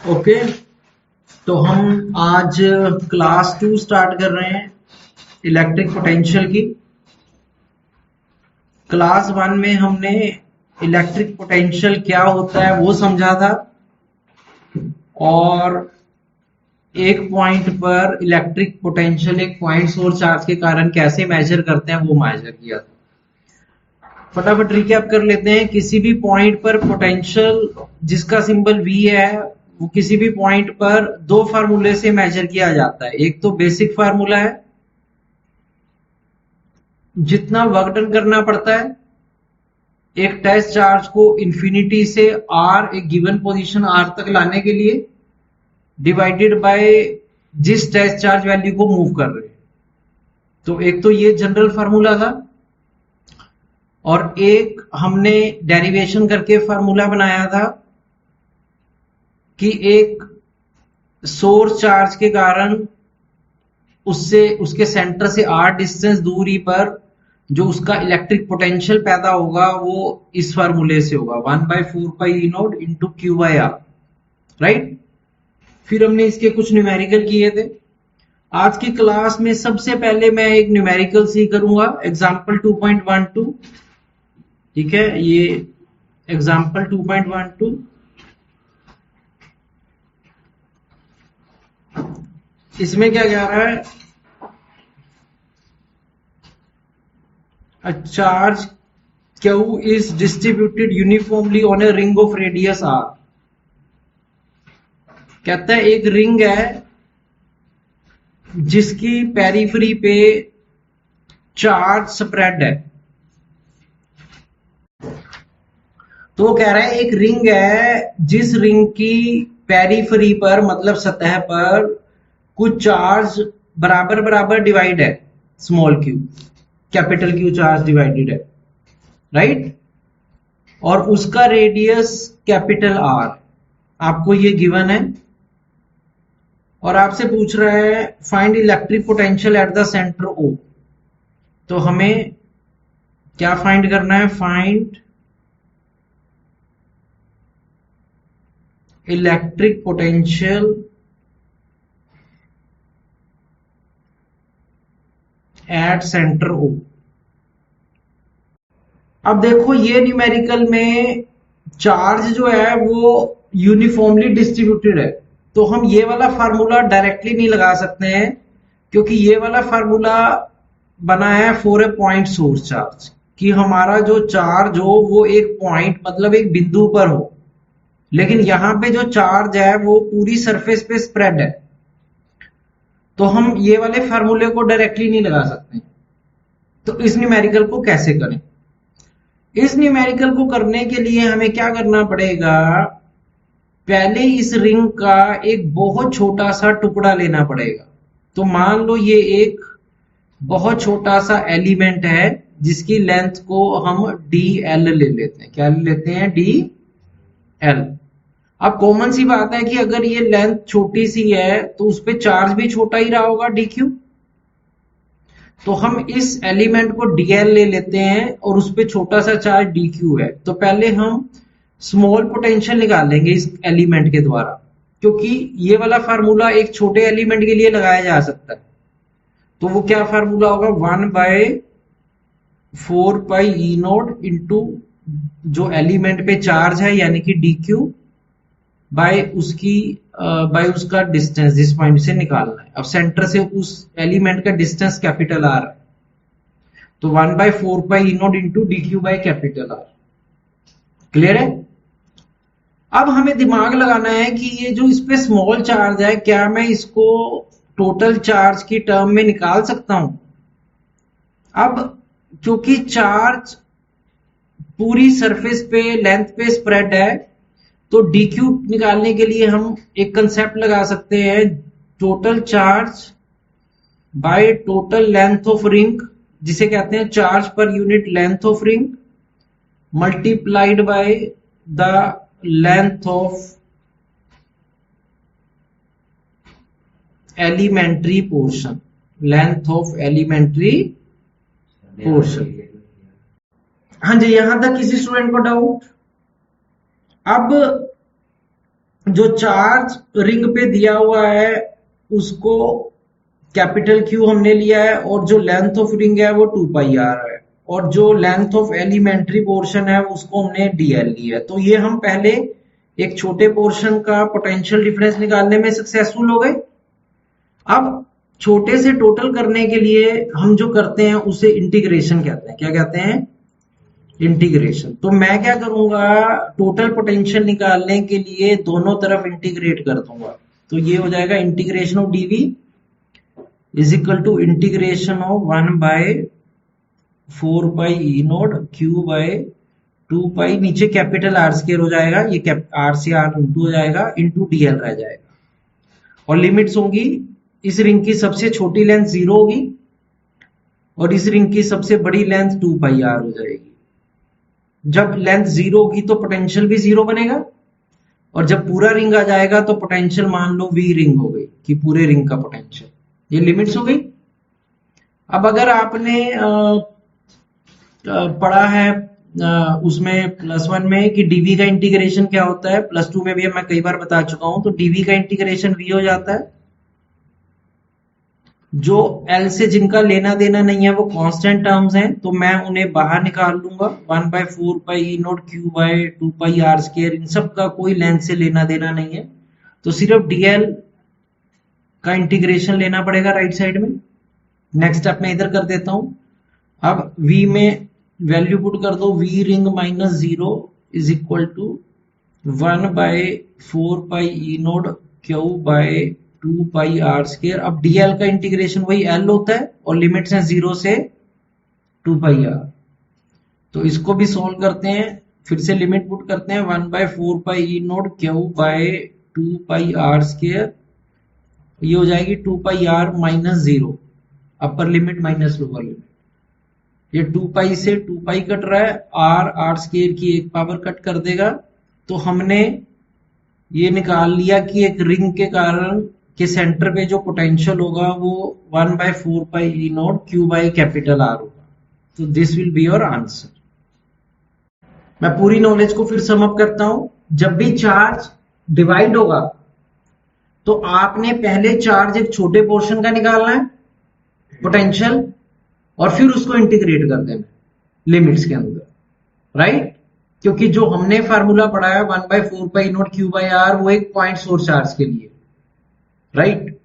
Okay, तो हम आज क्लास 2 स्टार्ट कर रहे हैं इलेक्ट्रिक पोटेंशियल की। क्लास 1 में हमने इलेक्ट्रिक पोटेंशियल क्या होता है वो समझा था, और एक पॉइंट पर इलेक्ट्रिक पोटेंशियल एक पॉइंट सोर्स चार्ज के कारण कैसे मेजर करते हैं वो मेजर किया था। फटाफट रिकैप कर लेते हैं। किसी भी पॉइंट पर पोटेंशियल जिसका सिंबल V है, वो किसी भी पॉइंट पर दो फार्मूले से मेजर किया जाता है। एक तो बेसिक फार्मूला है, जितना वर्क डन करना पड़ता है एक टेस्ट चार्ज को इंफिनिटी से R, एक गिवन पोजीशन R तक लाने के लिए, डिवाइडेड बाय जिस टेस्ट चार्ज वैल्यू को मूव कर रहे हैं। तो एक तो ये जनरल फार्मूला था, और एक हमने डेरिवेशन करके फार्मूला बनाया था कि एक सोर्स चार्ज के कारण उससे उसके सेंटर से R डिस्टेंस दूरी पर जो उसका इलेक्ट्रिक पोटेंशियल पैदा होगा वो इस फार्मूले से होगा, 1/4πE0 इंटू Q/R, राइट। फिर हमने इसके कुछ न्यूमेरिकल किए थे। आज की क्लास में सबसे पहले मैं एक न्यूमेरिकल सी करूंगा, एग्जाम्पल 2.12। ठीक है, ये एग्जाम्पल 2.12। इसमें क्या कह रहा है, a charge Q is distributed uniformly on a ring of radius R। कहता है एक रिंग है जिसकी पेरिफेरी पे चार्ज स्प्रेड है। तो वो कह रहा है एक रिंग है जिस रिंग की पेरिफेरी पर, मतलब सतह पर, कुछ चार्ज बराबर बराबर डिवाइड है, small Q, capital Q charge divided है, राइट। और उसका रेडियस कैपिटल R, आपको ये गिवन है। और आपसे पूछ रहा है find electric potential at the centre O। तो हमें क्या फाइंड करना है, find electric potential at centre O। अब देखो ये न्यूमेरिकल में चार्ज जो है वो यूनिफॉर्मली डिस्ट्रीब्यूटेड है, तो हम ये वाला फार्मूला डायरेक्टली नहीं लगा सकते हैं, क्योंकि ये वाला फार्मूला बना है for a point source charge, कि हमारा जो चार्ज हो वो एक पॉइंट, मतलब एक बिंदु पर हो। लेकिन यहां पे जो चार्ज है वो पूरी सरफेस पे स्प्रेड है, तो हम ये वाले फार्मूले को डायरेक्टली नहीं लगा सकते। तो इस न्यूमेरिकल को कैसे करें? इस न्यूमेरिकल को करने के लिए हमें क्या करना पड़ेगा, पहले इस रिंग का एक बहुत छोटा सा टुकड़ा लेना पड़ेगा। तो मान लो ये एक बहुत छोटा सा एलिमेंट है जिसकी लेंथ को हम dl ले लेते हैं। क्या ले लेते हैं? dl। अब कॉमन सी बात है कि अगर ये लेंथ छोटी सी है तो उस पर चार्ज भी छोटा ही रहा होगा, dq। तो हम इस एलिमेंट को dl ले लेते हैं और उस पर छोटा सा चार्ज dq है। तो पहले हम स्मॉल पोटेंशियल निकालेंगे इस एलिमेंट के द्वारा, क्योंकि ये वाला फार्मूला एक छोटे एलिमेंट के लिए लगाया जा सकता है। तो वो क्या फार्मूला होगा, 1/4πE0 इंटू जो एलिमेंट पे चार्ज है यानी कि dq बाय उसका डिस्टेंस जिस पॉइंट से निकालना है। अब सेंटर से उस एलिमेंट का डिस्टेंस कैपिटल R है, तो 1/4πE0 into dq by capital R। Clear है? अब हमें दिमाग लगाना है कि ये जो इस पे स्मॉल चार्ज है, क्या मैं इसको टोटल चार्ज की टर्म में निकाल सकता हूं? अब क्योंकि चार्ज पूरी सरफेस पे लेंथ पे स्प्रेड है, तो dq निकालने के लिए हम एक कंसेप्ट लगा सकते हैं, total charge by total length of ring, जिसे कहते हैं charge per unit length of ring, multiplied by the length of elementary portion, length of elementary portion. हाँ जी, यहां तक किसी स्टूडेंट को डाउट? अब जो चार्ज रिंग पे दिया हुआ है उसको कैपिटल क्यू हमने लिया है, और जो लेंथ ऑफ रिंग है वो 2 पाई आर है, और जो लेंथ ऑफ एलिमेंट्री पोर्शन है उसको हमने डीएल लिया है। तो ये हम पहले एक छोटे पोर्शन का पोटेंशियल डिफरेंस निकालने में सक्सेसफुल हो गए। अब छोटे से टोटल करने के लिए हम जो करते हैं उसे इंटीग्रेशन कहते हैं। क्या कहते हैं? इंटीग्रेशन। तो मैं क्या करूंगा, टोटल पोटेंशियल निकालने के लिए दोनों तरफ इंटीग्रेट कर दूंगा। तो ये हो जाएगा integration of DV is equal to integration of 1/4 pi E naught Q by 2 pi, नीचे कैपिटल आर स्क्वायर हो जाएगा, ये आर से आर इंटू हो जाएगा, इंटू डीएल रह जाएगा। और लिमिट्स होंगी, इस रिंग की सबसे छोटी लेंथ 0 होगी और इस रिंग की सबसे बड़ी लेंथ 2 पाई आर हो जाएगी। जब लेंथ 0 होगी तो पोटेंशियल भी 0 बनेगा, और जब पूरा रिंग आ जाएगा तो पोटेंशियल मान लो वी रिंग हो गई, कि पूरे रिंग का पोटेंशियल। ये लिमिट्स हो गई। अब अगर आपने पढ़ा है उसमें +1 में कि डीवी का इंटीग्रेशन क्या होता है, +2 में भी मैं कई बार बता चुका हूं। तो डीवी का इंटीग्रेशन वी हो जाता है। जो एल से जिनका लेना देना नहीं है वो कांस्टेंट टर्म्स हैं, तो मैं उन्हें बाहर निकाल लूंगा। 1/4 pi E naught Q by 2 pi R square, इन सब का कोई लेंथ से लेना देना नहीं है, तो सिर्फ डीएल का इंटीग्रेशन लेना पड़ेगा राइट साइड में। नेक्स्ट स्टेप मैं इधर कर देता हूं। अब v में वैल्यू पुट कर दो, v ring -0 is equal to 1/4 pi E naught Q by 2 pi R square. अब डीएल का इंटीग्रेशन वही एल होता है और लिमिट्स हैं 0 से 2 पाई आर। तो इसको भी सॉल्व करते हैं, फिर से लिमिट पुट करते हैं, 1/4 pi E naught Q by 2 pi R square, ये हो जाएगी 2 pi R -0, upper limit minus lower limit. ये 2 पाई से 2 पाई कट रहा है, आर स्क्वायर की एक पावर कट कर देगा। तो हमने ये निकाल लिया कि एक रिंग के कारण के सेंटर पे जो पोटेंशियल होगा वो 1/4 pi E naught Q by capital R होगा। तो this will be your answer. मैं पूरी नॉलेज को फिर सम अप करता हूं। जब भी चार्ज डिवाइड होगा तो आपने पहले चार्ज एक छोटे पोर्शन का निकालना है पोटेंशियल, और फिर उसको इंटीग्रेट कर देना लिमिट्स के अंदर, राइट? क्योंकि जो हमने फार्मूला पढ़ा है 1/4 पाई नोट क्यू बाई आर, वो एक पॉइंट सोर्स चार्ज के लिए, राइट?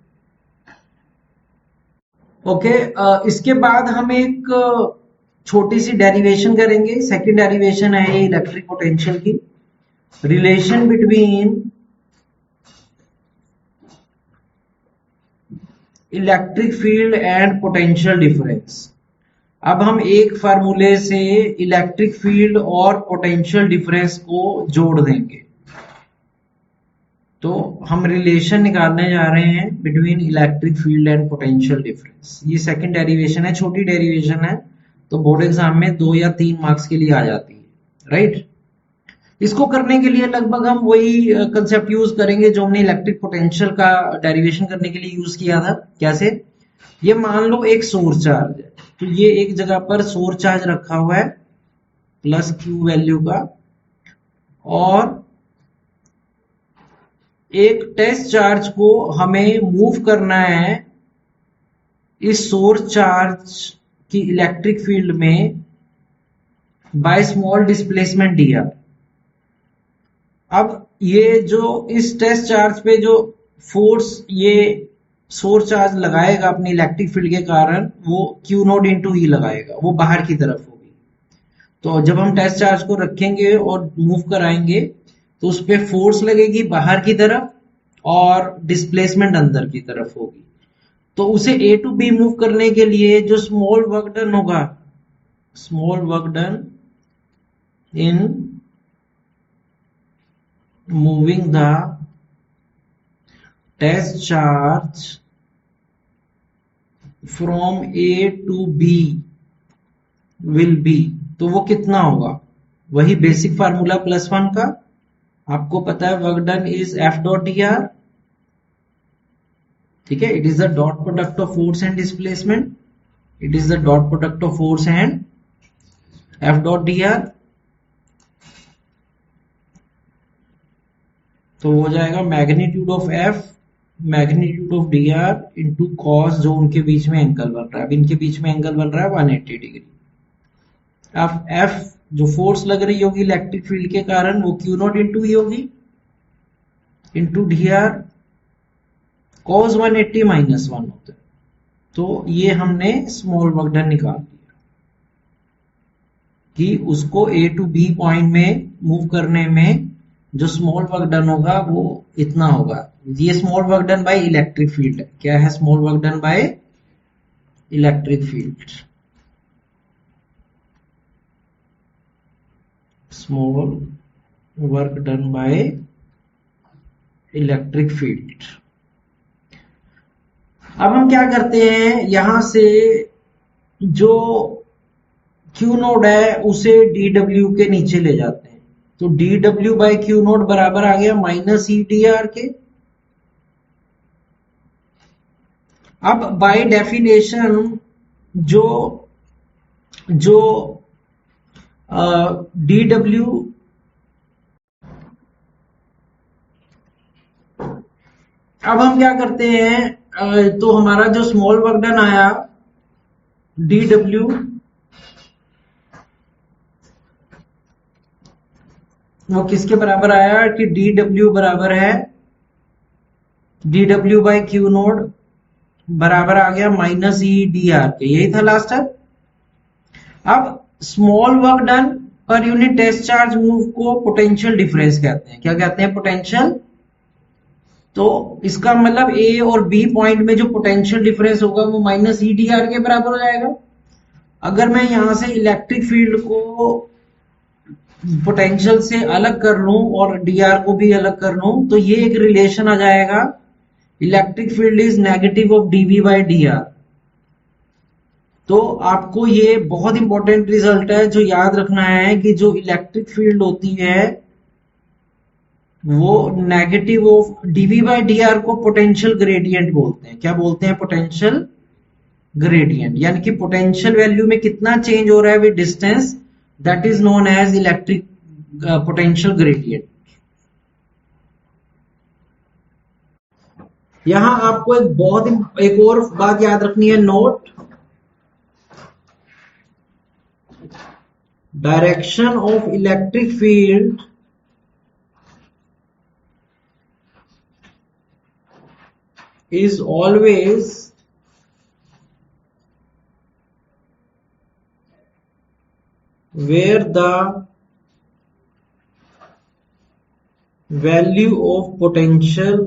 ओके, इसके बाद हम एक छोटी सी डेरिवेशन करेंगे। सेकंड डेरिवेशन है ये इलेक्ट्रिक पोटेंशियल की, relation between electric field and potential difference. अब हम एक फार्मूले से इलेक्ट्रिक फील्ड और पोटेंशियल डिफरेंस को जोड़ देंगे। तो हम रिलेशन निकालने जा रहे हैं between electric field and potential difference. ये सेकंड डेरिवेशन है, छोटी डेरिवेशन है, तो बोर्ड एग्जाम में 2 या 3 मार्क्स के लिए आ जाती है, राइट? इसको करने के लिए लगभग हम वही कंसेप्ट यूज करेंगे जो हमने इलेक्ट्रिक पोटेंशियल का डेरिवेशन करने के लिए यूज किया था। कैसे? ये मान लो एक सोर्स चार्ज है, तो ये एक जगह पर सोर्स चार्ज रखा हुआ है +Q वैल्यू का, और एक टेस्ट चार्ज को हमें मूव करना है इस सोर्स चार्ज की इलेक्ट्रिक फील्ड में बाय स्मॉल डिस्प्लेसमेंट dr। अब ये जो इस टेस्ट चार्ज पे जो फोर्स ये सोर्स चार्ज लगाएगा अपनी इलेक्ट्रिक फील्ड के कारण, वो Q नोट इंटू ई लगाएगा, वो बाहर की तरफ होगी। तो जब हम टेस्ट चार्ज को रखेंगे और मूव कराएंगे तो उस पर फोर्स लगेगी बाहर की तरफ और डिस्प्लेसमेंट अंदर की तरफ होगी। तो उसे A टू B मूव करने के लिए जो स्मॉल वर्क डन होगा, small work done in moving the test charge from A to B will be, तो वो कितना होगा? वही बेसिक फार्मूला +1 का, आपको पता है work done is F dot dr, ठीक है? It is the dot product of force and displacement, it is the dot product of force and F dot dr। तो हो जाएगा magnitude of F magnitude of D R into cos जो उनके बीच में angle बन रहा है। अब इनके बीच में एंगल बन रहा है 180 डिग्री। अब एफ जो फोर्स लग रही होगी इलेक्ट्रिक फील्ड के कारण वो क्यू नॉट इंटू ई होगी into D R cos 180 minus 1 होता है। तो ये हमने स्मॉल वर्क डन निकाल दिया कि उसको ए टू बी पॉइंट में मूव करने में जो स्मॉल वर्क डन होगा वो इतना होगा। ये small work done by electric field है। क्या है small work done by electric field? Small work done by electric field. अब हम क्या करते हैं, यहां से जो Q नोड है उसे dw के नीचे ले जाते हैं। तो dw बाई Q नोड बराबर आ गया माइनस ई डी आर के। अब बाय डेफिनेशन जो जो dw अब हम क्या करते हैं, तो हमारा जो स्मॉल वर्क डन आया dw वो किसके बराबर आया कि dw बराबर है dw बाई क्यू नोड बराबर आ गया माइनस ई डी आर के। यही था लास्ट स्टेप। अब small work done per unit test charge move को पोटेंशियल डिफरेंस कहते हैं। क्या कहते हैं? पोटेंशियल। तो इसका मतलब ए और बी पॉइंट में जो पोटेंशियल डिफरेंस होगा वो माइनस ई डी आर के बराबर हो जाएगा। अगर मैं यहां से इलेक्ट्रिक फील्ड को पोटेंशियल से अलग कर लूं और डी आर को भी अलग कर लूं तो ये एक रिलेशन आ जाएगा, electric field is negative of DV by D R. तो आपको ये बहुत इंपॉर्टेंट रिजल्ट है जो याद रखना है कि जो इलेक्ट्रिक फील्ड होती है वो negative of DV by D R को पोटेंशियल ग्रेडियंट बोलते हैं। क्या बोलते हैं? Potential gradient. यानी कि पोटेंशियल वैल्यू में कितना चेंज हो रहा है with distance, that is known as electric potential gradient. यहां आपको एक और बात याद रखनी है, note direction of electric field is always where the value of potential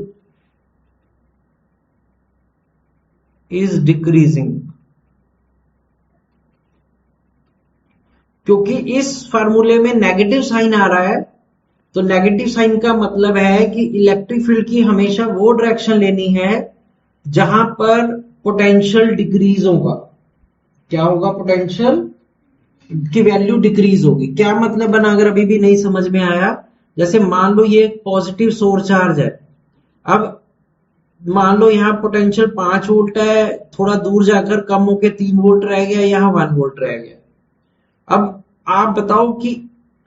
is decreasing। क्योंकि इस फार्मूले में नेगेटिव साइन आ रहा है, तो नेगेटिव साइन का मतलब है कि इलेक्ट्रिक फील्ड की हमेशा वो डायरेक्शन लेनी है जहां पर पोटेंशियल डिक्रीज होगा। क्या होगा? पोटेंशियल की वैल्यू डिक्रीज होगी। क्या मतलब बना, अगर अभी भी नहीं समझ में आया, जैसे मान लो ये पॉजिटिव सोर्स चार्ज है। अब मान लो यहाँ पोटेंशियल 5 वोल्ट है, थोड़ा दूर जाकर कम होकर 3 वोल्ट रह गया, यहाँ 1 वोल्ट रह गया। अब आप बताओ कि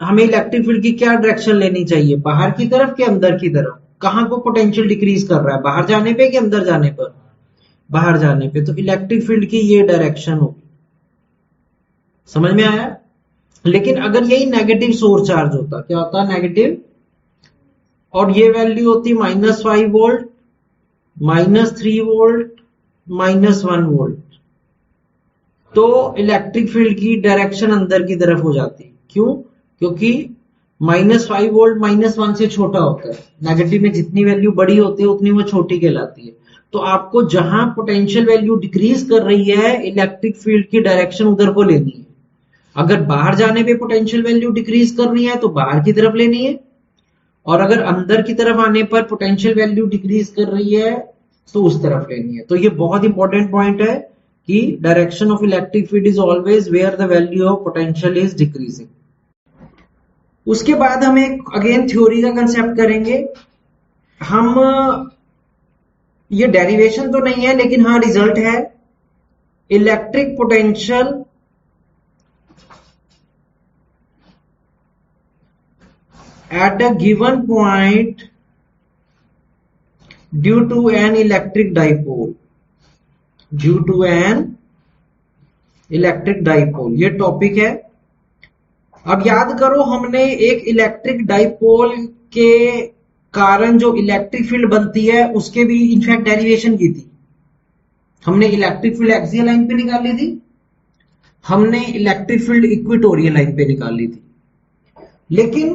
हमें इलेक्ट्रिक फील्ड की क्या डायरेक्शन लेनी चाहिए, बाहर की तरफ कि अंदर की तरफ? कहां को पोटेंशियल डिक्रीज कर रहा है, बाहर जाने पे कि अंदर जाने पर? बाहर जाने पे। तो इलेक्ट्रिक फील्ड की ये डायरेक्शन होगी। समझ में आया? लेकिन अगर यही नेगेटिव सोर्स चार्ज होता, क्या होता? नेगेटिव, और ये वैल्यू होती -5 वोल्ट, -3 वोल्ट, -1 वोल्ट, तो इलेक्ट्रिक फील्ड की डायरेक्शन अंदर की तरफ हो जाती। क्यों? क्योंकि -5 वोल्ट -1 से छोटा होता है। नेगेटिव में जितनी वैल्यू बड़ी होती है उतनी वो छोटी कहलाती है। तो आपको जहां पोटेंशियल वैल्यू डिक्रीज कर रही है, इलेक्ट्रिक फील्ड की डायरेक्शन उधर को लेनी है। अगर बाहर जाने पे पोटेंशियल वैल्यू डिक्रीज करनी है तो बाहर की तरफ लेनी है, और अगर अंदर की तरफ आने पर पोटेंशियल वैल्यू डिक्रीज कर रही है तो उस तरफ लेनी है। तो ये बहुत इंपॉर्टेंट पॉइंट है कि direction of electric field is always wear the value of potential is decreasing. उसके बाद हम एक अगेन थ्योरी का कंसेप्ट करेंगे। हम ये डेरिवेशन तो नहीं है लेकिन हाँ रिजल्ट है। Electric potential at a given point due to an electric dipole, due to an electric dipole, ये टॉपिक है। अब याद करो हमने एक इलेक्ट्रिक डाइपोल के कारण जो इलेक्ट्रिक फील्ड बनती है उसके भी इनफैक्ट डेरिवेशन की थी। हमने इलेक्ट्रिक फील्ड एक्सियल लाइन पे निकाली थी, हमने इलेक्ट्रिक फील्ड इक्वेटोरियल लाइन पे निकाली थी। लेकिन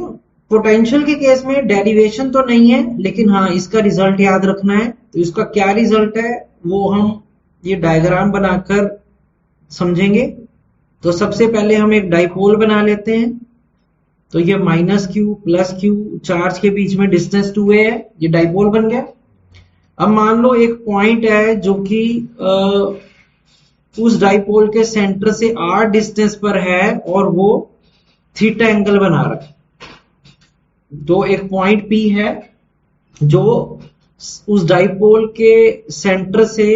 पोटेंशियल के केस में डेरिवेशन तो नहीं है, लेकिन हाँ इसका रिजल्ट याद रखना है। तो इसका क्या रिजल्ट है वो हम ये डायग्राम बनाकर समझेंगे। तो सबसे पहले हम एक डाइपोल बना लेते हैं। तो ये minus Q plus Q, charge के बीच में डिस्टेंस 2a है, ये डाइपोल बन गया। अब मान लो एक पॉइंट है जो कि उस डाइपोल के सेंटर से r डिस्टेंस पर है और वो थीटा एंगल बना रहा है। तो एक पॉइंट P है जो उस डाइपोल के सेंटर से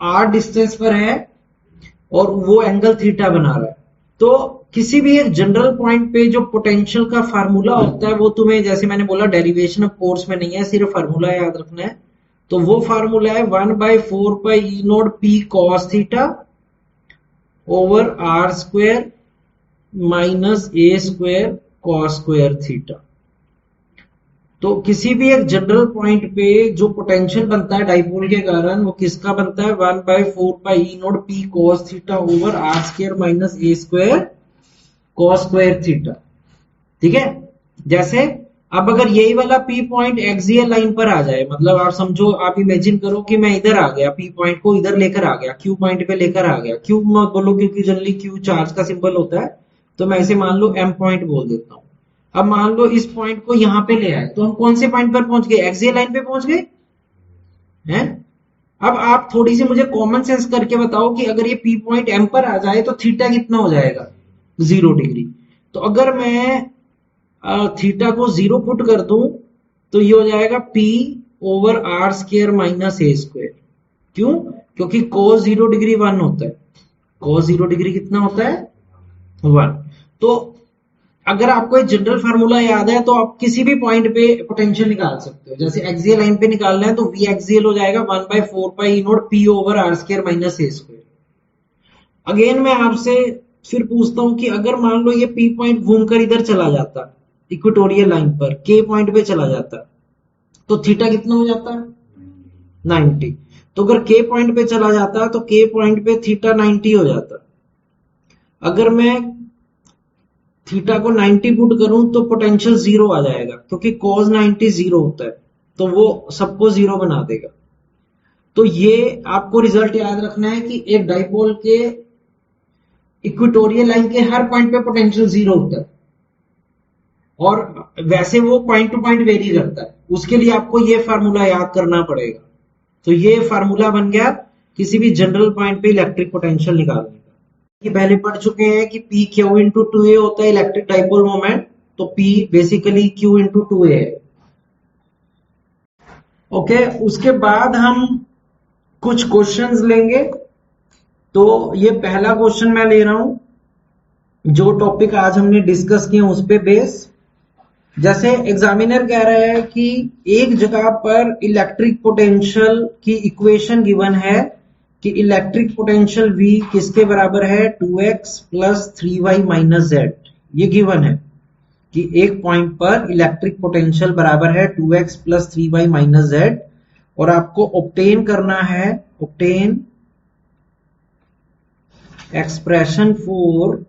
r डिस्टेंस पर है और वो एंगल थीटा बना रहा है। तो किसी भी एक जनरल पॉइंट पे जो पोटेंशियल का फार्मूला होता है वो तुम्हें, जैसे मैंने बोला, डेरिवेशन ऑफ कोर्स में नहीं है, सिर्फ फार्मूला याद रखना है। तो वो फार्मूला है 1/4 pi E naught P cos theta over R square minus A square cos square theta. तो किसी भी एक जनरल पॉइंट पे जो पोटेंशियल बनता है डाइपोल के कारण वो किसका बनता है 1/4 pi E naught P cos theta over R square minus A square cos square theta. ठीक है। जैसे अब अगर यही वाला P पॉइंट एक्सियल लाइन पर आ जाए, मतलब आप समझो, आप इमेजिन करो कि मैं इधर आ गया, P पॉइंट को इधर लेकर आ गया, Q पॉइंट पे लेकर आ गया। Q मत बोलो क्योंकि जनरली Q चार्ज का सिंबल होता है, तो मैं इसे मान लो M पॉइंट बोल देता हूं। अब मान लो इस पॉइंट को यहां पे ले आए, तो हम कौन से पॉइंट पर पहुंच गए? एक्सियल लाइन पे पहुंच गए हैं। अब आप थोड़ी सी मुझे कॉमन सेंस करके बताओ कि अगर ये P पॉइंट M पर आ जाए तो थीटा कितना हो जाएगा? 0 डिग्री। तो अगर मैं थीटा को 0 पुट कर दूं तो ये हो जाएगा P over R square minus A square. क्यों? क्योंकि cos 0 डिग्री 1 होता है। cos 0 डिग्री कितना होता है? 1। तो अगर आपको एक जनरल फार्मूला याद है तो आप किसी भी पॉइंट पे पोटेंशियल निकाल सकते हो। जैसे एक्सियल लाइन पे निकालना है तो V एक्सियल हो जाएगा 1/4 pi E naught P over R square minus A square. Again मैं आपसे फिर पूछता हूं कि अगर मान लो ये P पॉइंट घूमकर इधर चला जाता, इक्वेटोरियल लाइन पर K पॉइंट पे चला जाता, तो थीटा कितना हो जाता? 90। तो अगर K पॉइंट पे चला जाता तो K पॉइंट पे थीटा 90 हो जाता। अगर मैं थीटा को 90 पुट करूं तो पोटेंशियल 0 आ जाएगा, क्योंकि cos 90 0 होता है, तो वो सबको 0 बना देगा। तो ये आपको रिजल्ट याद रखना है कि एक डाइपोल के इक्वेटोरियल लाइन के हर पॉइंट पे पोटेंशियल 0 होता है, और वैसे वो पॉइंट टू पॉइंट वेरी करता है। उसके लिए आपको ये फार्मूला याद करना पड़ेगा। तो ये फार्मूला बन गया किसी भी जनरल पॉइंट पे इलेक्ट्रिक पोटेंशियल निकालने का। ये पहले पढ़ चुके हैं कि P Q इंटू 2a होता है इलेक्ट्रिक डाइपोल मोमेंट। तो P basically Q into 2a है। ओके, उसके बाद हम कुछ क्वेश्चंस लेंगे। तो ये पहला क्वेश्चन मैं ले रहा हूं, जो टॉपिक आज हमने डिस्कस किया उस पे बेस। जैसे एग्जामिनर कह रहा है कि एक जगह पर इलेक्ट्रिक पोटेंशियल की इक्वेशन गिवन है कि इलेक्ट्रिक पोटेंशियल V किसके बराबर है? 2x plus 3y minus z। ये गिवन है कि एक पॉइंट पर इलेक्ट्रिक पोटेंशियल बराबर है 2x plus 3y minus z, और आपको ऑब्टेन करना है, obtain expression for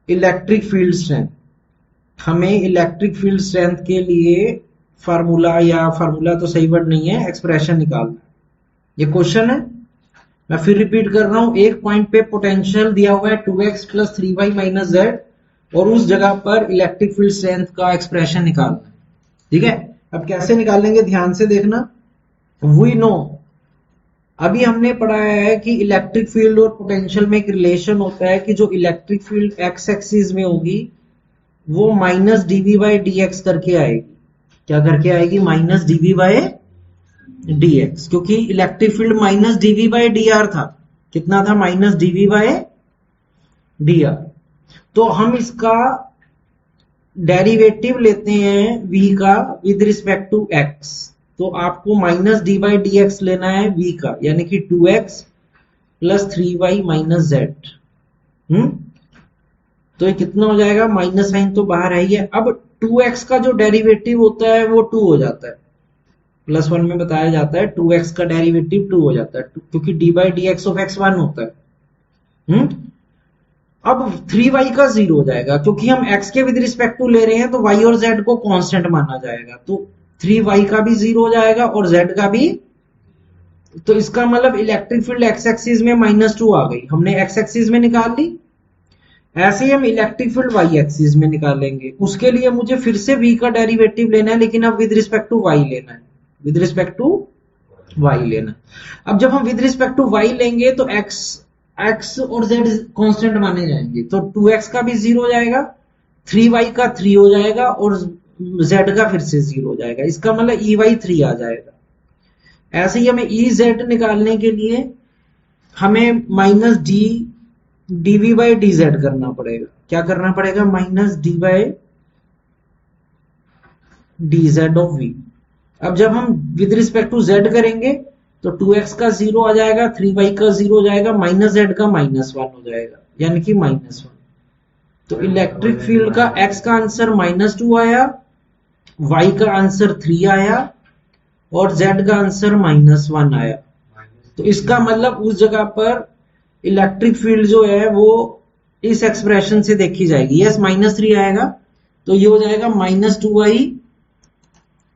electric field strength. हमें इलेक्ट्रिक फील्ड स्ट्रेंथ के लिए फार्मूला, या फार्मूला तो सही वर्ड नहीं है, एक्सप्रेशन निकालना है। ये क्वेश्चन है, मैं फिर रिपीट कर रहा हूं। एक पॉइंट पे पोटेंशियल दिया हुआ है 2x plus 3y minus z, और उस जगह पर इलेक्ट्रिक फील्ड स्ट्रेंथ का एक्सप्रेशन निकालना है। ठीक है। अब कैसे निकालेंगे ध्यान से देखना। वी नो, अभी हमने पढ़ा है कि इलेक्ट्रिक फील्ड और पोटेंशियल में एक रिलेशन होता है कि जो इलेक्ट्रिक फील्ड एक्स एक्सिस में होगी वो minus DV by D X करके आएगी। क्या करके आएगी? Minus DV by D X, क्योंकि electric field minus DV by D R था। कितना था? Minus DV by D R. तो हम इसका डेरिवेटिव लेते हैं v का विद रिस्पेक्ट टू x, तो आपको minus D by D x लेना है v का, यानी कि 2x plus 3y minus Z. तो ये कितना हो जाएगा, माइनस साइन तो बाहर है ही है। अब 2x का जो डेरिवेटिव होता है वो 2 हो जाता है, प्लस 1 में बताया जाता है 2x का डेरिवेटिव 2 हो जाता है, क्योंकि D by D x of x 1 होता है। अब 3y का 0 हो जाएगा, क्योंकि हम x के विद रिस्पेक्ट टू ले रहे हैं तो y और z को कांस्टेंट माना जाएगा, तो 3y का भी 0 हो जाएगा और z का भी। तो इसका मतलब इलेक्ट्रिक फील्ड x एक्सिस में -2 आ गई, हमने x एक्सिस में निकाल ली। ऐसे ही हम इलेक्ट्रिक फील्ड y एक्सिस में निकालेंगे, उसके लिए मुझे फिर से v का डेरिवेटिव लेना है, लेकिन अब विद रिस्पेक्ट टू y लेना है, विद रिस्पेक्ट टू y लेना। अब जब हम विद रिस्पेक्ट टू y लेंगे तो x और z कांस्टेंट माने जाएंगे, तो 2x का भी 0 हो जाएगा, 3y का 3 हो जाएगा और z का फिर से 0 हो जाएगा, इसका मतलब ey 3 आ जाएगा। ऐसे ही हमें ez निकालने के लिए हमें माइनस dv बाई dz करना पड़ेगा। क्या करना पड़ेगा, minus d by dz of v। अब जब हम विद रिस्पेक्ट टू z करेंगे तो 2x का 0 आ जाएगा, 3y का 0 हो जाएगा, माइनस z का -1 हो जाएगा, यानी कि -1। तो इलेक्ट्रिक फील्ड का x का आंसर -2 आया, y का आंसर 3 आया और z का आंसर -1 आया। तो इसका मतलब उस जगह पर इलेक्ट्रिक फील्ड जो है वो इस एक्सप्रेशन से देखी जाएगी। यस, -3 आएगा, तो ये हो जाएगा -2y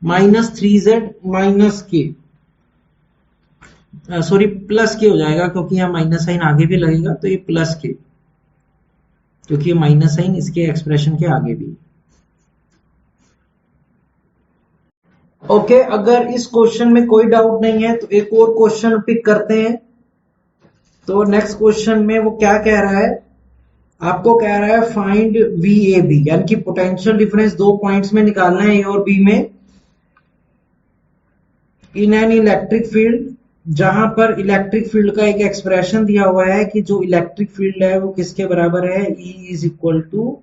-3z -k, sorry plus के हो जाएगा, क्योंकि यहाँ माइनस साइन आगे भी लगेगा, तो ये प्लस के, क्योंकि ये माइनस साइन इसके एक्सप्रेशन के आगे भी। ओके, अगर इस क्वेश्चन में कोई डाउट नहीं है तो एक और क्वेश्चन पिक करते हैं। तो नेक्स्ट क्वेश्चन में वो क्या कह रहा है, आपको कह रहा है फाइंड वी ए बी, यानी कि पोटेंशियल डिफरेंस दो पॉइंट्स में निकालना है, ए और बी में, इन एन इलेक्ट्रिक फील्ड, जहां पर इलेक्ट्रिक फील्ड का एक एक्सप्रेशन दिया हुआ है कि जो इलेक्ट्रिक फील्ड है वो किसके बराबर है, E is equal to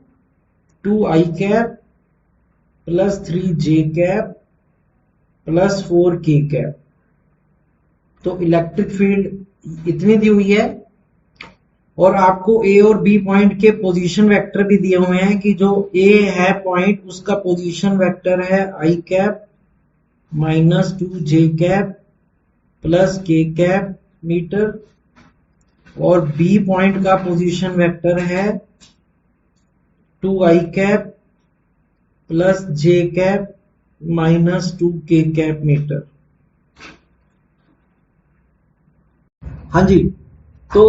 2i cap plus 3j cap plus 4k cap. तो इलेक्ट्रिक फील्ड इतनी दी हुई है और आपको ए और बी पॉइंट के पोजीशन वेक्टर भी दिए हुए हैं कि जो ए है पॉइंट उसका पोजीशन वेक्टर है i cap minus 2j cap plus k cap metre, और b पॉइंट का पोजीशन वेक्टर है 2i cap plus j cap minus 2k cap metre. हाँ जी, तो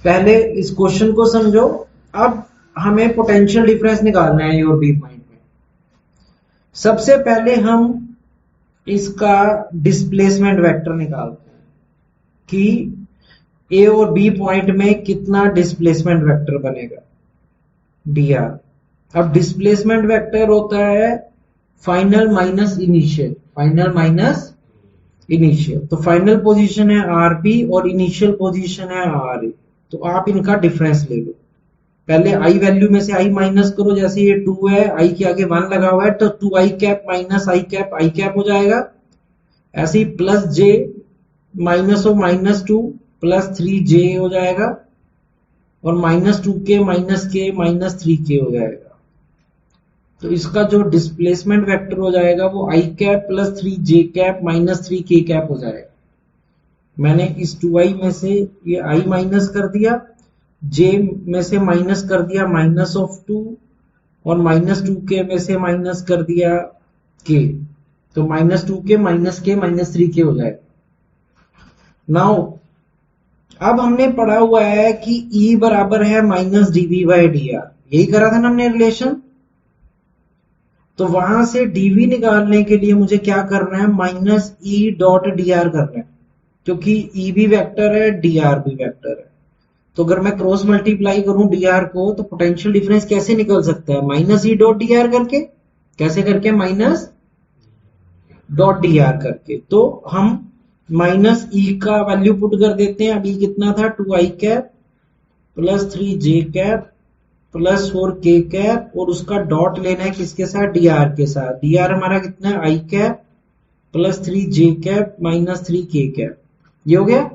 पहले इस क्वेश्चन को समझो। अब हमें पोटेंशियल डिफरेंस निकालना है ए और बी पॉइंट में। सबसे पहले हम इसका डिस्प्लेसमेंट वेक्टर निकालते हैं कि ए और बी पॉइंट में कितना डिस्प्लेसमेंट वेक्टर बनेगा, dr। अब डिस्प्लेसमेंट वेक्टर होता है final minus initial, final minus initial. तो फाइनल पोजीशन है rp और इनिशियल पोजीशन है ra, तो आप इनका डिफरेंस ले लो। पहले i वैल्यू में से i माइनस करो, जैसे ये 2 है, i के आगे 1 लगा हुआ है तो 2i cap minus i cap हो जाएगा। ऐसे ही plus j minus of -2 plus 3j हो जाएगा और -2k minus k minus 3k हो जाएगा। तो इसका जो डिस्प्लेसमेंट वेक्टर हो जाएगा वो i cap plus 3j cap minus 3k cap हो जाएगा। मैंने इस 2i में से ये i माइनस कर दिया, j में से माइनस कर दिया माइनस ऑफ 2 और -2k में से माइनस कर दिया k, तो -2k minus k minus 3k हो जाएगा। नाउ अब हमने पढ़ा हुआ है कि E बराबर है माइनस dv बाई dr, यही करा था ना हमने रिलेशन। तो वहां से dv निकालने के लिए मुझे क्या करना है, माइनस E डॉट dr करना है, क्योंकि E भी वेक्टर है dr भी वेक्टर है। तो अगर मैं क्रॉस मल्टीप्लाई करूं dr को तो पोटेंशियल डिफरेंस कैसे निकल सकता है, माइनस ई डॉट dr करके, कैसे करके, माइनस डॉट dr करके। तो हम माइनस ई का वैल्यू पुट कर देते हैं। अभी कितना था, 2i cap plus 3j cap plus 4 के कैप और उसका डॉट लेना है किसके साथ, डी आर के साथ। डी आर हमारा कितना है, आई कैप प्लस 3 जे कैप माइनस 3 के कैप। ये हो गया।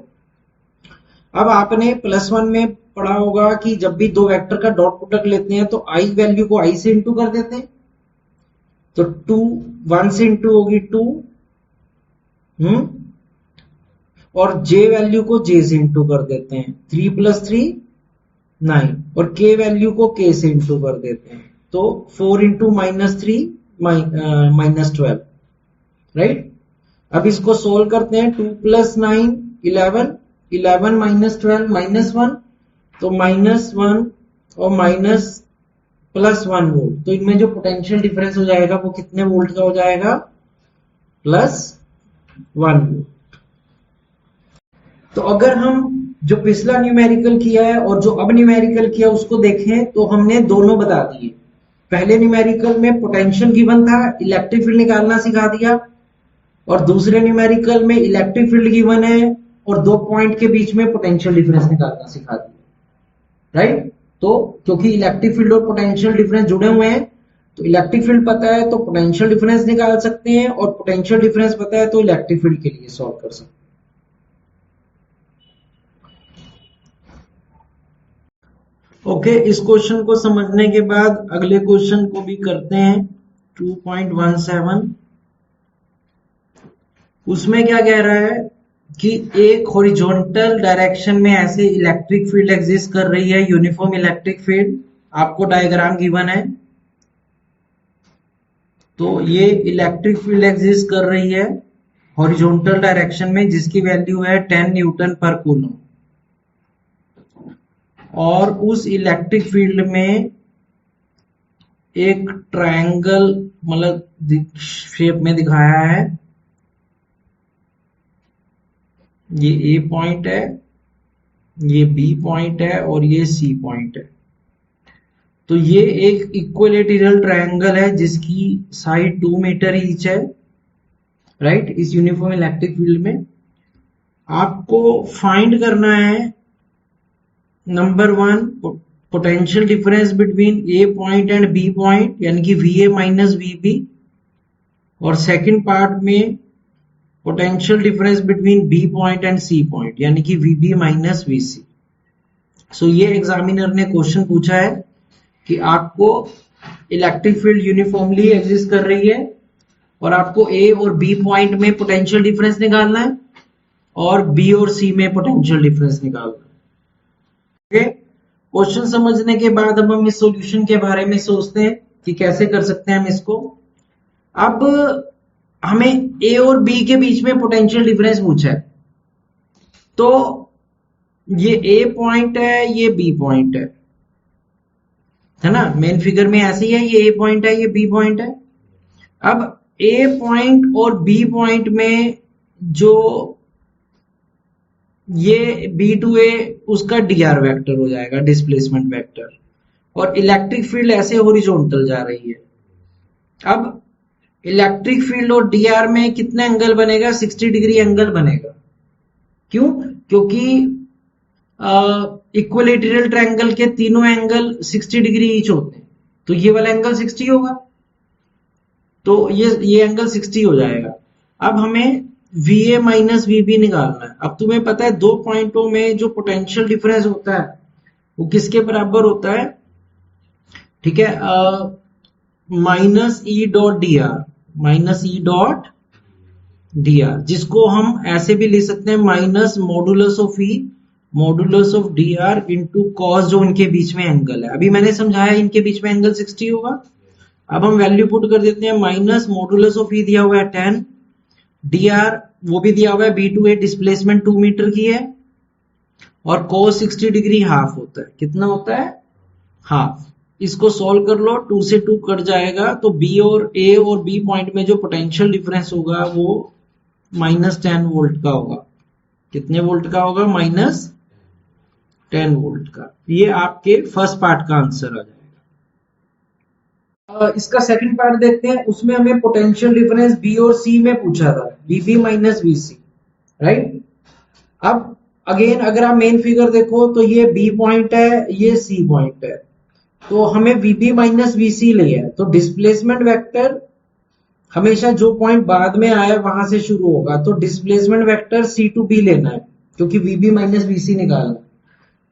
अब आपने +1 में पढ़ा होगा कि जब भी दो वेक्टर का डॉट प्रोडक्ट लेते हैं तो आई वैल्यू को आई से इंटू कर देते हैं। तो 2 1 से इंटू होगी 2, और जे वैल्यू को जे से इंटू कर देते हैं। 3 + 3 9, और के वैल्यू को के से इंटू कर देते हैं। तो 4 × -3 -12, राइट। अब इसको सोल्व करते हैं। 2 + 9 11, 11 - 12 -1, तो -1 और +1 वोल्ट। तो इनमें जो पोटेंशियल डिफरेंस हो जाएगा वो कितने वोल्ट का हो जाएगा, +1 वोल्ट। तो अगर हम जो पिछला न्यूमेरिकल किया है और जो अब न्यूमेरिकल किया उसको देखें तो हमने दोनों बता दिए। पहले न्यूमेरिकल में पोटेंशियल गिवन था, इलेक्ट्रिक फील्ड निकालना सिखा दिया, और दूसरे न्यूमेरिकल में इलेक्ट्रिक फील्ड गिवन है और दो पॉइंट के बीच में पोटेंशियल डिफरेंस निकालना सिखा दिया, राइट। तो क्योंकि इलेक्ट्रिक फील्ड और पोटेंशियल डिफरेंस जुड़े हुए हैं, तो इलेक्ट्रिक फील्ड पता है तो पोटेंशियल डिफरेंस निकाल सकते हैं, और पोटेंशियल डिफरेंस पता है तो इलेक्ट्रिक फील्ड के लिए सॉल्व कर सकते हैं। ओके, इस क्वेश्चन को समझने के बाद अगले क्वेश्चन को भी करते हैं। 2.17 उसमें क्या कह रहा है कि एक हॉरिजॉन्टल डायरेक्शन में ऐसे इलेक्ट्रिक फील्ड एग्जिस्ट कर रही है, यूनिफॉर्म इलेक्ट्रिक फील्ड। आपको डायग्राम गिवन है। तो ये इलेक्ट्रिक फील्ड एग्जिस्ट कर रही है हॉरिजॉन्टल डायरेक्शन में, जिसकी वैल्यू है 10 न्यूटन पर कूलम। और उस इलेक्ट्रिक फील्ड में एक ट्रायंगल मतलब शेप में दिखाया है। ये ए पॉइंट है, ये बी पॉइंट है और ये सी पॉइंट है। तो ये एक इक्विलैटरल ट्रायंगल है जिसकी साइड 2 मीटर ईच है, राइट। इस यूनिफॉर्म इलेक्ट्रिक फील्ड में आपको फाइंड करना है number 1 potential difference between A point and B point, यानी कि VA माइनस VB, और सेकंड पार्ट में potential difference between B point and C point, यानी कि VB माइनस VC। सो ये एग्जामिनर ने क्वेश्चन पूछा है कि आपको इलेक्ट्रिक फील्ड यूनिफॉर्मली एग्जिस्ट कर रही है और आपको ए और बी पॉइंट में पोटेंशियल डिफरेंस निकालना है और बी और सी में पोटेंशियल डिफरेंस निकालना है। क्वेश्चन समझने के बाद अब हम इस सॉल्यूशन के बारे में सोचते हैं कि कैसे कर सकते हैं हम इसको। अब हमें ए और बी के बीच में पोटेंशियल डिफरेंस पूछा है। तो ये ए पॉइंट है, ये बी पॉइंट है ना। मेन फिगर में ऐसे ही है, ये ए पॉइंट है, ये बी पॉइंट है। अब ए पॉइंट और बी पॉइंट में जो ये B2A उसका dr वेक्टर हो जाएगा, डिस्प्लेसमेंट वेक्टर, और इलेक्ट्रिक फील्ड ऐसे हॉरिजॉन्टल जा रही है। अब इलेक्ट्रिक फील्ड और dr में कितने एंगल बनेगा, 60 डिग्री एंगल बनेगा। क्यों? क्योंकि इक्विलैटरल ट्रायंगल के तीनों एंगल 60 डिग्री ईच होते हैं, तो ये वाला एंगल 60 होगा, तो ये एंगल 60 हो जाएगा। अब हमें VA माइनस VB निकालना है। अब तुम्हें पता है दो पॉइंटों में जो पोटेंशियल डिफरेंस होता है वो किसके बराबर होता है, ठीक है, -E.dr, -E.dr, जिसको हम ऐसे भी लिख सकते हैं minus modulus of E modulus of dr into cos, जो इनके बीच में एंगल है। अभी मैंने समझाया इनके बीच में एंगल 60 होगा। अब हम वैल्यू पुट कर देते हैं, माइनस मॉडुलस ऑफ E दिया हुआ है 10, dr वो भी दिया हुआ है B2A, डिस्प्लेसमेंट 2 मीटर की है, और cos 60 डिग्री हाफ होता है। कितना होता है? हाफ। इसको सॉल्व कर लो, 2 से 2 कट जाएगा, तो B और A और B पॉइंट में जो पोटेंशियल डिफरेंस होगा वो -10 वोल्ट का होगा। कितने वोल्ट का होगा? -10 वोल्ट का। ये आपके फर्स्ट पार्ट का आंसर आ जाएगा। इसका सेकंड पार्ट देखते हैं। उसमें हमें पोटेंशियल डिफरेंस बी और सी में पूछा था, VB माइनस VC, राइट। अब अगेन अगर आप मेन फिगर देखो तो ये बी पॉइंट है, ये सी पॉइंट है। तो हमें VB माइनस VC लिया है, तो डिस्प्लेसमेंट वेक्टर हमेशा जो पॉइंट बाद में आया वहां से शुरू होगा, तो डिस्प्लेसमेंट वेक्टर C2B लेना है क्योंकि VB माइनस VC निकालना है।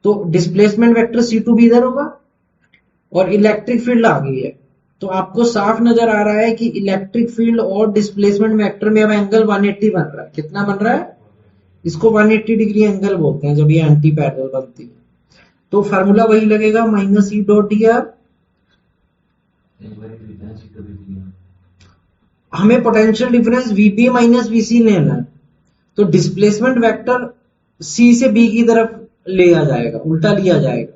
तो डिस्प्लेसमेंट वेक्टर C2B इधर होगा और इलेक्ट्रिक फील्ड आ गई है, तो आपको साफ नजर आ रहा है कि इलेक्ट्रिक फील्ड और डिस्प्लेसमेंट वेक्टर में अब एंगल 180 बन रहा है। कितना बन रहा है? इसको 180 डिग्री एंगल बोलते हैं जब ये एंटी पैरेलल बनती है। तो फार्मूला वही लगेगा, minus E dot D R. हमें potential difference VB minus VC लेना है, तो डिस्प्लेसमेंट वेक्टर C से B की तरफ लिया जाएगा, उल्टा लिया जाएगा।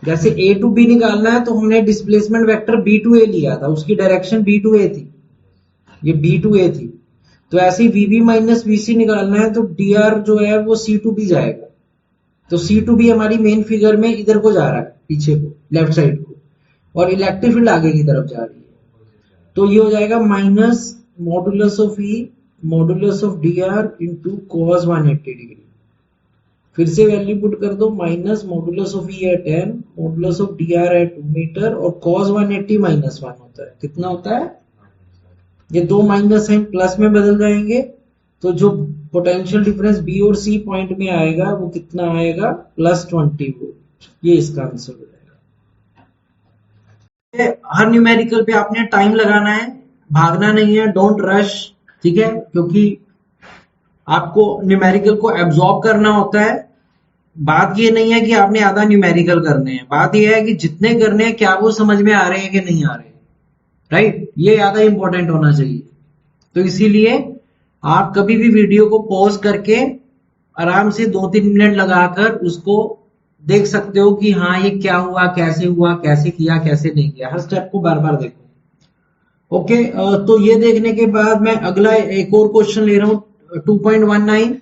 जैसे A टू B निकालना है तो हमने displacement vector B to A लिया था, उसकी डायरेक्शन B टू A थी, ये B टू A थी। तो ऐसे ही VB माइनस VC निकालना है तो DR जो है वो C टू B जाएगा। तो C टू B हमारी मेन फिगर में इधर को जा रहा है, पीछे को, लेफ्ट साइड को, और इलेक्ट्रिक फील्ड आगे की तरफ जा रही है। तो ये हो जाएगा minus modulus of E modulus of DR into cos 180 degree. फिर से वैल्यू पुट कर दो, माइनस मॉडुलस ऑफ E है 10, मॉडुलस ऑफ DR है 2 मीटर, और कॉस 180 माइनस 1 होता है। कितना होता है? ये दो माइनस है, प्लस में बदल जाएंगे, तो जो पोटेंशियल डिफरेंस B और C पॉइंट में आएगा वो कितना आएगा? Plus 20 volt. ये इसका आंसर हो जाएगा। हर न्यूमेरिकल पे आपने टाइम लगाना है, भागना नहीं है, डोंट रश, ठीक है, क्योंकि आपको न्यूमेरिकल को एब्जॉर्ब करना होता है। बात ये नहीं है कि आपने आधा न्यूमेरिकल करने हैं, बात ये है कि जितने करने हैं क्या वो समझ में आ रहे हैं कि नहीं आ रहे, राइट? ये ज्यादा इंपॉर्टेंट होना चाहिए। तो इसीलिए आप कभी भी वीडियो को पॉज करके आराम से 2-3 मिनट लगाकर उसको देख सकते हो कि हाँ ये क्या हुआ, कैसे किया, कैसे नहीं किया, हर स्टेप को बार बार देखो। ओके, तो ये देखने के बाद मैं अगला एक और क्वेश्चन ले रहा हूं 2.19।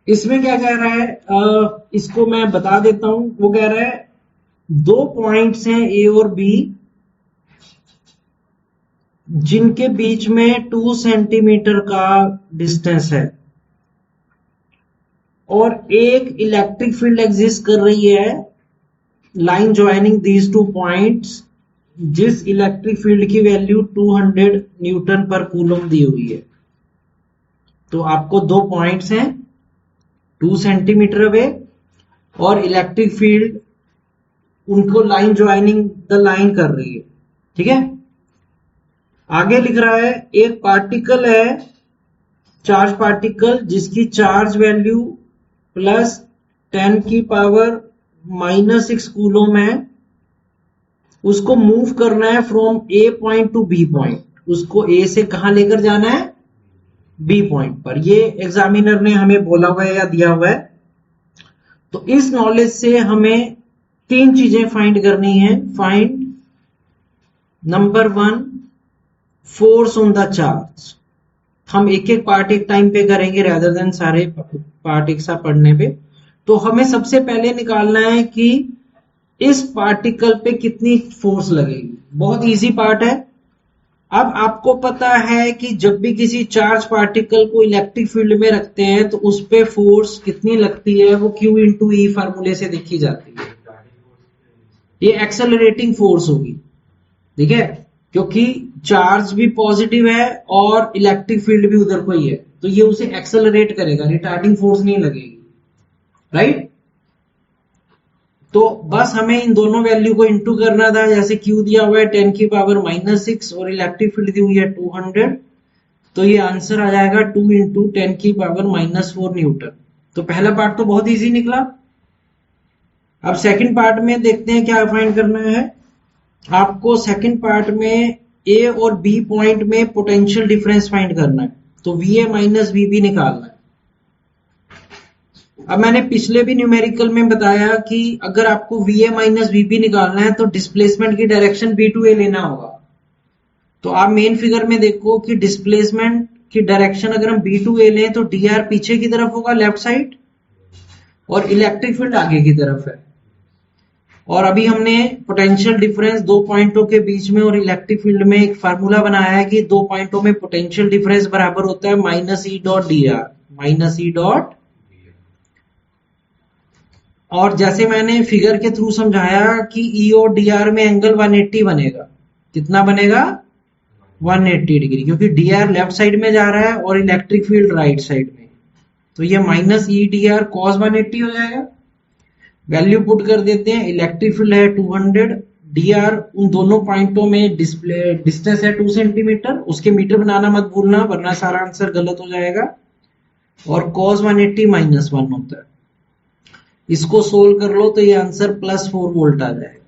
इसमें क्या कह रहा है, इसको मैं बता देता हूं। वो कह रहा है दो पॉइंट्स हैं A और B जिनके बीच में 2 सेंटीमीटर का डिस्टेंस है और एक इलेक्ट्रिक फील्ड एग्जिस्ट कर रही है लाइन ज्वाइनिंग दीज 2 पॉइंट्स, जिस इलेक्ट्रिक फील्ड की वैल्यू 200 न्यूटन पर कूलम दी हुई है। तो आपको दो पॉइंट्स हैं 2 सेंटीमीटर अवे और इलेक्ट्रिक फील्ड उनको लाइन ज्वाइनिंग द लाइन कर रही है, ठीक है। आगे लिख रहा है एक पार्टिकल है, चार्ज पार्टिकल, जिसकी चार्ज वैल्यू प्लस 10 की पावर -6 कूलम है। उसको मूव करना है from A point two B point. उसको A से कहां लेकर जाना है? B पॉइंट पर। ये एग्जामिनर ने हमें बोला हुआ है या दिया हुआ है। तो इस नॉलेज से हमें 3 चीजें फाइंड करनी है। Find number 1 force on the charge. हम एक एक पार्ट एक टाइम पे करेंगे रेदर देन सारे पार्ट एक साथ पढ़ने पे। तो हमें सबसे पहले निकालना है कि इस पार्टिकल पे कितनी फोर्स लगेगी। बहुत इजी पार्ट है। अब आपको पता है कि जब भी किसी चार्ज पार्टिकल को इलेक्ट्रिक फील्ड में रखते हैं तो उस पे फोर्स कितनी लगती है, वो Q इंटू E फार्मूले से देखी जाती है। ये एक्सेलरेटिंग फोर्स होगी, ठीक है, क्योंकि चार्ज भी पॉजिटिव है और इलेक्ट्रिक फील्ड भी उधर को ही है, तो ये उसे एक्सेलरेट करेगा, रिटार्डिंग फोर्स नहीं लगेगी, राइट। तो बस हमें इन दोनों वैल्यू को इंटू करना था। जैसे Q दिया हुआ है 10 की पावर -6 और इलेक्ट्रिक फील्ड दी हुई है 200, तो ये आंसर आ जाएगा 2 इंटू 10 की पावर -4 न्यूटन। तो पहला पार्ट तो बहुत इजी निकला। अब सेकंड पार्ट में देखते हैं क्या फाइंड करना है। आपको सेकंड पार्ट में A और B पॉइंट में पोटेंशियल डिफरेंस फाइंड करना है। तो VA माइनस VB निकालना है। अब मैंने पिछले भी न्यूमेरिकल में बताया कि अगर आपको VA माइनस VB निकालना है तो डिस्प्लेसमेंट की डायरेक्शन B टू A लेना होगा। तो आप मेन फिगर में देखो कि डिस्प्लेसमेंट की डायरेक्शन अगर हम B टू A लें तो DR पीछे की तरफ होगा, लेफ्ट साइड, और इलेक्ट्रिक फील्ड आगे की तरफ है। और अभी हमने पोटेंशियल डिफरेंस दो पॉइंटों के बीच में और इलेक्ट्रिक फील्ड में एक फार्मूला बनाया है कि दो पॉइंटों में पोटेंशियल डिफरेंस बराबर होता है -E dot DR। -E dot और जैसे मैंने फिगर के थ्रू समझाया कि ई और डी आर में एंगल 180 बनेगा। कितना बनेगा? 180 डिग्री, क्योंकि डी आर लेफ्ट साइड में जा रहा है और इलेक्ट्रिक फील्ड राइट साइड में। तो ये minus E D R cos 180 हो जाएगा। वैल्यू पुट कर देते हैं। इलेक्ट्रिक फील्ड है 200, डी आर उन दोनों पॉइंटों में डिस्टेंस है 2 सेंटीमीटर। उसके मीटर बनाना मत भूलना, वरना सारा आंसर गलत हो जाएगा। और cos 180 -1 होता है। इसको सोल्व कर लो तो ये आंसर +4 वोल्ट आ जाएगा।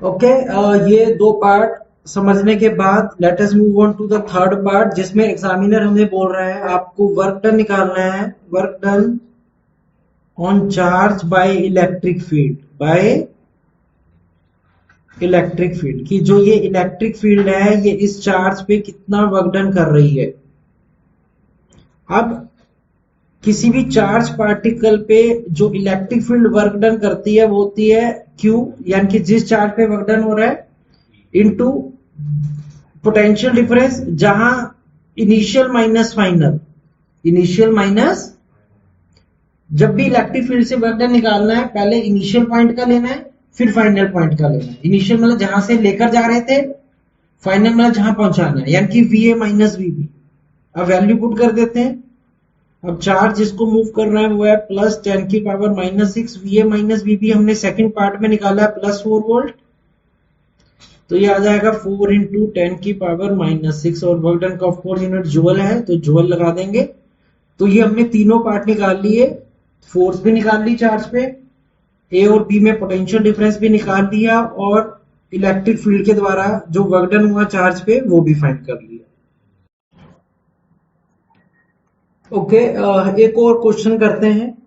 ओके, ये दो पार्ट समझने के बाद let us move on to the third part, जिसमें एग्जामिनर हमें बोल रहा है आपको वर्क डन निकालना है। Work done on charge by electric field, by electric field की जो ये इलेक्ट्रिक फील्ड है ये इस चार्ज पे कितना वर्क डन कर रही है। अब किसी भी चार्ज पार्टिकल पे जो इलेक्ट्रिक फील्ड वर्क डन करती है वो होती है Q, यानी कि जिस चार्ज पे वर्क डन हो रहा है, इनटू पोटेंशियल डिफरेंस, जहां initial minus final. Initial minus, जब भी इलेक्ट्रिक फील्ड से वर्क डन निकालना है पहले इनिशियल पॉइंट का लेना है, फिर फाइनल पॉइंट का लेना है। इनिशियल मतलब जहां से लेकर जा रहे थे, फाइनल मतलब जहां पहुंचाना है, यानी कि VA माइनस VB। अब वैल्यू पुट कर देते हैं। अब चार्ज जिसको मूव कर रहा है वो है +10⁻⁻⁶। VA माइनस VB हमने सेकंड पार्ट में निकाला है +4 वोल्ट। तो ये आ जाएगा 4 × 10⁻⁻⁶, और वर्क डन का ऑफ कोर्स यूनिट जूल है तो जूल लगा देंगे। तो ये हमने तीनों पार्ट निकाल लिए। फोर्स भी निकाल ली चार्ज पे, ए और बी में पोटेंशियल डिफरेंस भी निकाल लिया, और इलेक्ट्रिक फील्ड के द्वारा जो वर्क डन हुआ चार्ज पे वो भी फाइंड कर लिया। ओके, एक और क्वेश्चन करते हैं।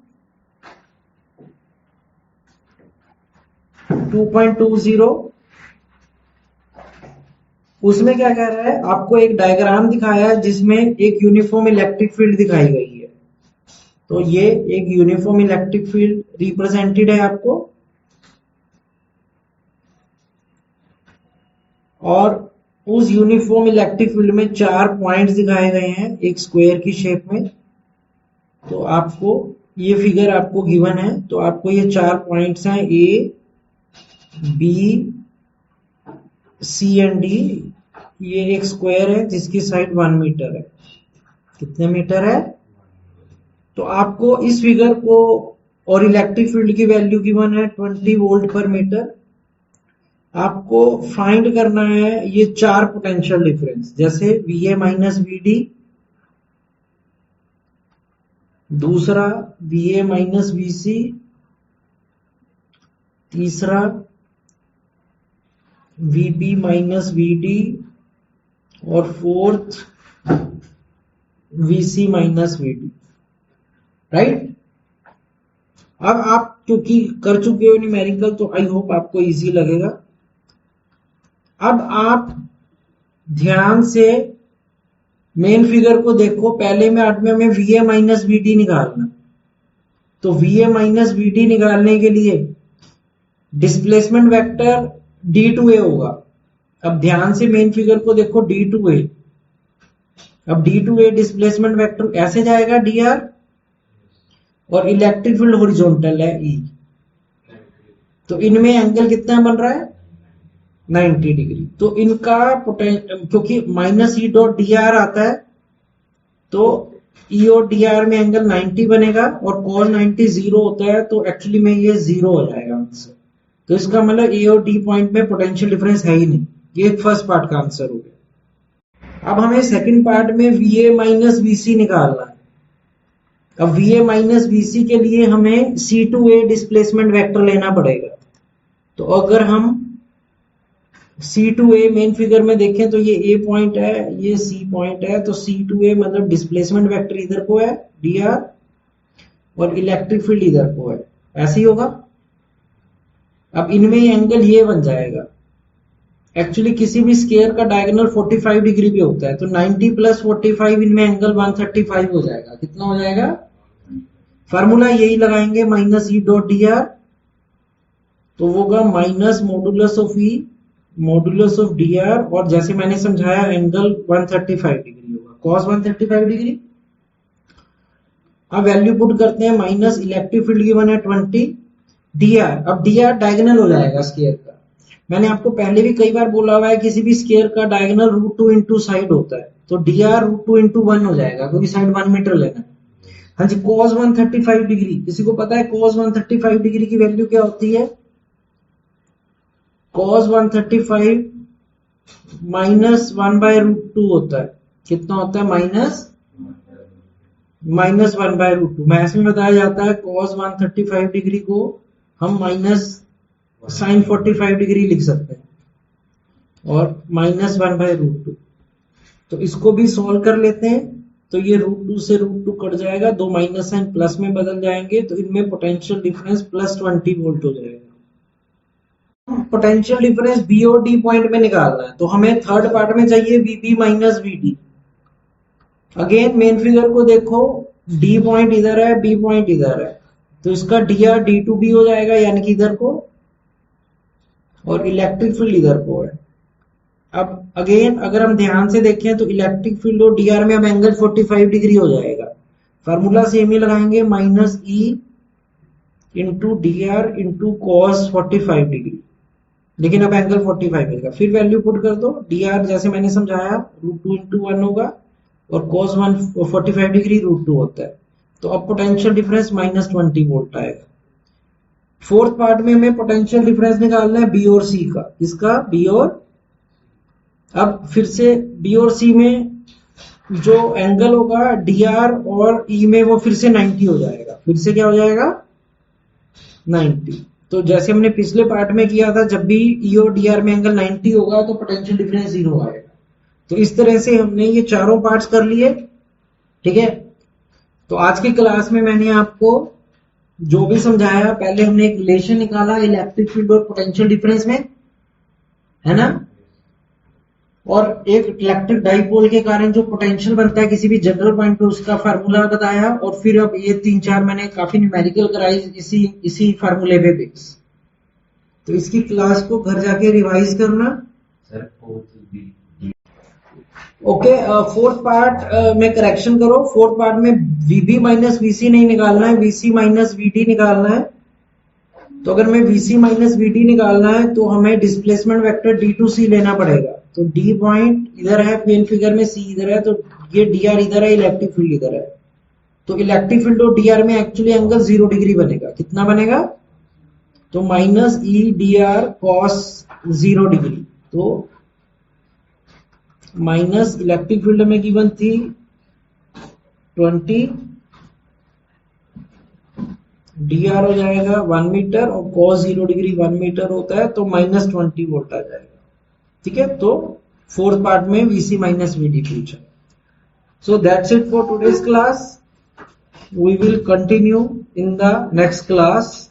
2.20, उसमें क्या कह रहा है, आपको एक डायग्राम दिखाया है जिसमें एक यूनिफॉर्म इलेक्ट्रिक फील्ड दिखाई गई है। तो ये एक यूनिफॉर्म इलेक्ट्रिक फील्ड रिप्रेजेंटेड है आपको, और उस यूनिफॉर्म इलेक्ट्रिक फील्ड में 4 पॉइंट्स दिखाए गए हैं एक स्क्वायर की शेप में। तो आपको ये फिगर आपको गिवन है, तो आपको ये 4 पॉइंट्स हैं A, B, C and D। ये एक स्क्वायर है जिसकी साइड 1 मीटर है। कितने मीटर है? तो आपको इस फिगर को, और इलेक्ट्रिक फील्ड की वैल्यू गिवन है 20 वोल्ट पर मीटर। आपको फाइंड करना है ये 4 पोटेंशियल डिफरेंस, जैसे VA माइनस VD, दूसरा VA माइनस VC, तीसरा VB माइनस VD, और fourth VC minus VD। Right? अब आप क्योंकि कर चुके हो न्यूमेरिकल, तो आई होप आपको इजी लगेगा। अब आप ध्यान से मेन फिगर को देखो। पहले में हमें VA माइनस VD निकालना। तो VA माइनस VD निकालने के लिए डिस्प्लेसमेंट वेक्टर D2A होगा। अब ध्यान से मेन फिगर को देखो, D2A। अब D2A डिस्प्लेसमेंट वेक्टर ऐसे जाएगा DR, और इलेक्ट्रिक फील्ड हॉरिजॉन्टल है E। तो इनमें एंगल कितना बन रहा है? 90 डिग्री। तो इनका क्योंकि -E.dr आता है, तो E और dr में एंगल 90 बनेगा, और cos 90 0 होता है, तो एक्चुअली में ये 0 हो जाएगा आंसर। तो इसका मतलब A और D पॉइंट में पोटेंशियल डिफरेंस है ही नहीं। ये फर्स्ट पार्ट का आंसर हो गया। अब हमें सेकंड पार्ट में VA माइनस VC निकालना है। अब VA माइनस VC के लिए हमें C2A डिस्प्लेसमेंट वेक्टर लेना पड़ेगा। तो अगर हम C2A मेन फिगर में देखें तो ये A पॉइंट है, ये C पॉइंट है, तो C2A मतलब डिस्प्लेसमेंट वेक्टर इधर को है dr, और इलेक्ट्रिक फील्ड इधर को है। ऐसे ही होगा। अब इनमें एंगल ये बन जाएगा। एक्चुअली किसी भी स्केयर का डायगोनल 45 डिग्री पे होता है, तो 90 + 45 इनमें एंगल 135 हो जाएगा। कितना हो जाएगा? फार्मूला यही लगाएंगे, -E.dr, तो वो होगा minus modulus of E modulus of dr, और जैसे मैंने समझाया एंगल 135 डिग्री होगा, cos 135 डिग्री। अब वैल्यू पुट करते हैं, माइनस इलेक्ट्रिक फील्ड गिवन है 20 dr। अब dr डायगोनल हो जाएगा स्क्वायर का। मैंने आपको पहले भी कई बार बोला हुआ है किसी भी स्क्वायर का डायगोनल √2 इंटू साइड होता है, तो dr √2 इंटू 1 हो जाएगा क्योंकि साइड 1 मीटर लेना है। हाँ जी, cos 135 डिग्री, किसी को पता है cos 135 डिग्री की वैल्यू क्या होती है? cos 135 माइनस 1/√2 होता है। कितना होता है? माइनस 1/√2। मैथ्स में बताया जाता है cos 135 डिग्री को हम माइनस sin 45 डिग्री लिख सकते हैं और माइनस 1/√2। तो इसको भी सॉल्व कर लेते हैं, तो ये √2 से √2 कट जाएगा, दो माइनस साइन प्लस में बदल जाएंगे, तो इनमें पोटेंशियल डिफरेंस प्लस 20 वोल्ट हो जाएगा। पोटेंशियल डिफरेंस बी और डी पॉइंट में निकालना है, तो हमें थर्ड पार्ट में चाहिए VB minus VD. Again main figure को देखो, डी पॉइंट इधर है, बी पॉइंट इधर है, तो इसका dr d2b हो जाएगा, यानी कि इधर को, और इलेक्ट्रिक फील्ड इधर को है। अब अगेन अगर हम ध्यान से देखें तो इलेक्ट्रिक फील्ड और dr में अब एंगल 45 डिग्री हो जाएगा। फार्मूला सेम ही लगाएंगे, minus e into dr into cos 45 degree, लेकिन अब एंगल 45 मिलेगा। फिर वैल्यू पुट कर दो, dr जैसे मैंने समझाया √2 इंटू 1 होगा और cos 145 डिग्री √2 होता है, तो अब पोटेंशियल डिफरेंस माइनस 20 वोल्ट आएगा। फोर्थ पार्ट में हमें पोटेंशियल डिफरेंस निकालना है बी और सी का। किसका? बी और, अब फिर से बी और सी में जो एंगल होगा dr और e में वो फिर से 90 हो जाएगा। फिर से क्या हो जाएगा? 90। तो जैसे हमने पिछले पार्ट में किया था, जब भी e और dr में एंगल 90 होगा तो पोटेंशियल डिफरेंस 0 आएगा। तो इस तरह से हमने ये चारों पार्ट्स कर लिए, ठीक है। तो आज की क्लास में मैंने आपको जो भी समझाया, पहले हमने एक रिलेशन निकाला इलेक्ट्रिक फील्ड और पोटेंशियल डिफरेंस में, है ना, और एक इलेक्ट्रिक डाइपोल के कारण जो पोटेंशियल बनता है किसी भी जनरल पॉइंट पे, उसका फार्मूला बताया, और फिर अब ये 3-4 मैंने काफी न्यूमेरिकल कराई इसी फार्मूले पे बेस। तो इसकी क्लास को घर जाके रिवाइज करना। ओके, फोर्थ पार्ट में करेक्शन करो। फोर्थ पार्ट में VB माइनस VC नहीं निकालना है, VC माइनस VD निकालना है। तो अगर मैं VC माइनस VD निकालना है तो हमें डिस्प्लेसमेंट वेक्टर D2C लेना पड़ेगा। तो D पॉइंट इधर है मेन फिगर में, C इधर है, तो ये dr इधर है, इलेक्ट्रिक फील्ड इधर है। तो इलेक्ट्रिक फील्ड और dr में एक्चुअली एंगल 0 डिग्री बनेगा। कितना बनेगा? तो minus E dr cos 0 degree. तो माइनस इलेक्ट्रिक फील्ड में गिवन थी 20, dr हो जाएगा 1 मीटर और cos 0 डिग्री 1 मीटर होता है, तो माइनस 20 वोल्ट आ जाएगा। ठीक है, तो फोर्थ पार्ट में VC माइनस VD पूछा। So that's it for today's class. We will continue in the next class.